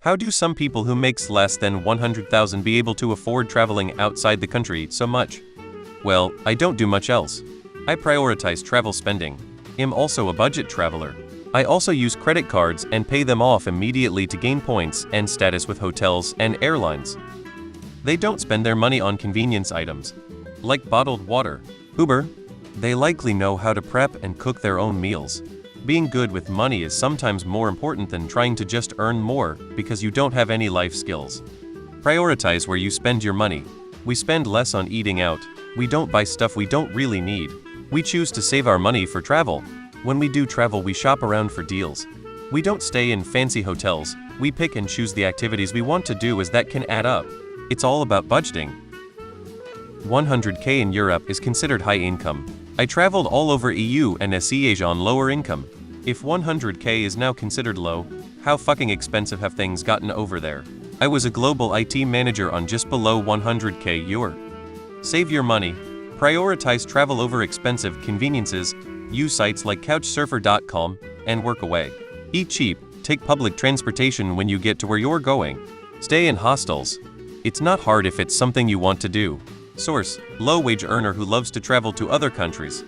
How do some people who makes less than 100,000 be able to afford traveling outside the country so much? Well, I don't do much else. I prioritize travel spending. I'm also a budget traveler. I also use credit cards and pay them off immediately to gain points and status with hotels and airlines. They don't spend their money on convenience items, like bottled water. Uber. They likely know how to prep and cook their own meals. Being good with money is sometimes more important than trying to just earn more because you don't have any life skills. Prioritize where you spend your money. We spend less on eating out. We don't buy stuff we don't really need. We choose to save our money for travel. When we do travel, we shop around for deals. We don't stay in fancy hotels. We pick and choose the activities we want to do as that can add up. It's all about budgeting. 100K in Europe is considered high income. I traveled all over EU and SE Asia on lower income. If 100K is now considered low, how fucking expensive have things gotten over there? I was a global IT manager on just below 100K EUR. Save your money. Prioritize travel over expensive conveniences. Use sites like couchsurfer.com and work away. Eat cheap. Take public transportation when you get to where you're going. Stay in hostels. It's not hard if it's something you want to do. Source: low-wage earner who loves to travel to other countries.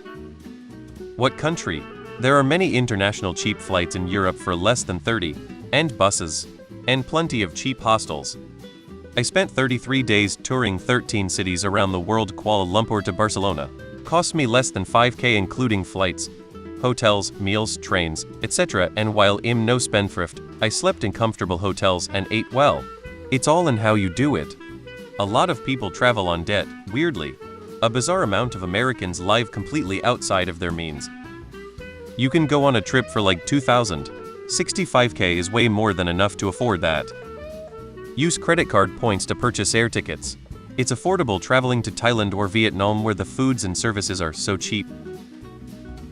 What country? There are many international cheap flights in Europe for less than 30, and buses, and plenty of cheap hostels. I spent 33 days touring 13 cities around the world. Kuala Lumpur to Barcelona. Cost me less than 5K including flights, hotels, meals, trains, etc. And while I'm no spendthrift, I slept in comfortable hotels and ate well. It's all in how you do it. A lot of people travel on debt, weirdly. A bizarre amount of Americans live completely outside of their means. You can go on a trip for like 2,000. 65K is way more than enough to afford that. Use credit card points to purchase air tickets. It's affordable traveling to Thailand or Vietnam where the foods and services are so cheap.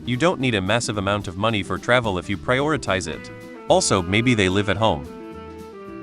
You don't need a massive amount of money for travel if you prioritize it. Also, maybe they live at home.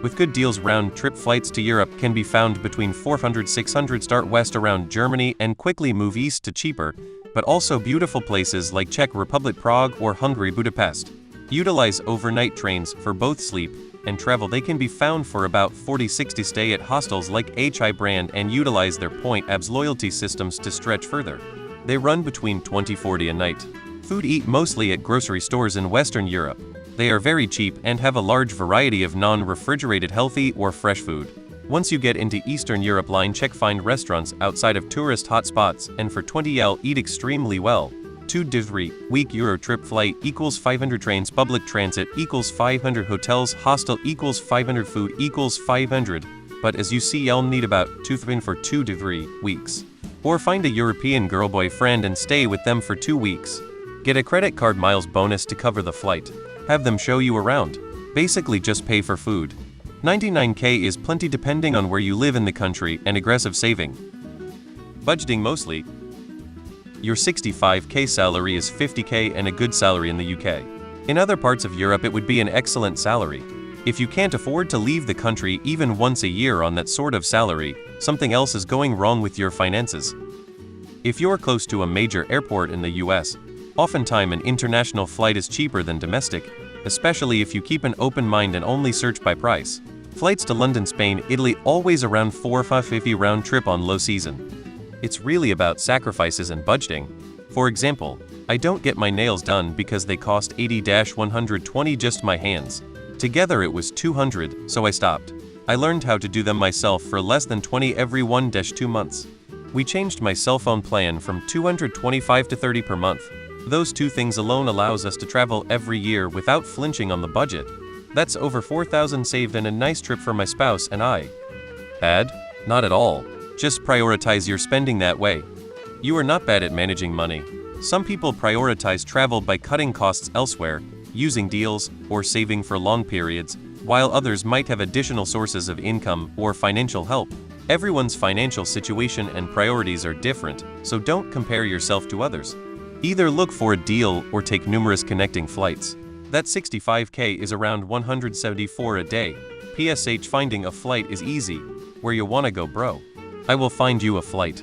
With good deals, round-trip flights to Europe can be found between 400–600. Start west around Germany and quickly move east to cheaper, but also beautiful places like Czech Republic Prague or Hungary Budapest. Utilize overnight trains for both sleep and travel. They can be found for about 40–60. Stay at hostels like HI brand and utilize their Point Abs loyalty systems to stretch further. They run between 20–40 a night. Food: eat mostly at grocery stores in Western Europe. They are very cheap and have a large variety of non-refrigerated healthy or fresh food. Once you get into Eastern Europe, line check, find restaurants outside of tourist hotspots, and for 20 eat extremely well. 2 to 3 week Euro trip flight equals 500. Trains, public transit equals 500. Hotels, hostel equals 500. Food equals 500. But as you see, you'll need about 2,000 for 2 to 3 weeks. Or find a European girl boyfriend and stay with them for 2 weeks. Get a credit card miles bonus to cover the flight. Have them show you around. Basically just pay for food. 99K is plenty depending on where you live in the country and aggressive saving. Budgeting mostly. Your 65K salary is 50K and a good salary in the UK. In other parts of Europe it would be an excellent salary. If you can't afford to leave the country even once a year on that sort of salary, something else is going wrong with your finances. If you're close to a major airport in the US, oftentimes an international flight is cheaper than domestic, especially if you keep an open mind and only search by price. Flights to London, Spain, Italy always around 4–550 round trip on low season. It's really about sacrifices and budgeting. For example, I don't get my nails done because they cost 80–120 just my hands. Together it was 200, so I stopped. I learned how to do them myself for less than 20 every 1–2 months. We changed my cell phone plan from 225 to 30 per month. Those two things alone allows us to travel every year without flinching on the budget. That's over 4,000 saved and a nice trip for my spouse and I. Bad? Not at all. Just prioritize your spending that way. You are not bad at managing money. Some people prioritize travel by cutting costs elsewhere, using deals, or saving for long periods, while others might have additional sources of income or financial help. Everyone's financial situation and priorities are different, so don't compare yourself to others. Either look for a deal or take numerous connecting flights. That 65K is around 174 a day. PSH: finding a flight is easy. Where you wanna go, bro? I will find you a flight.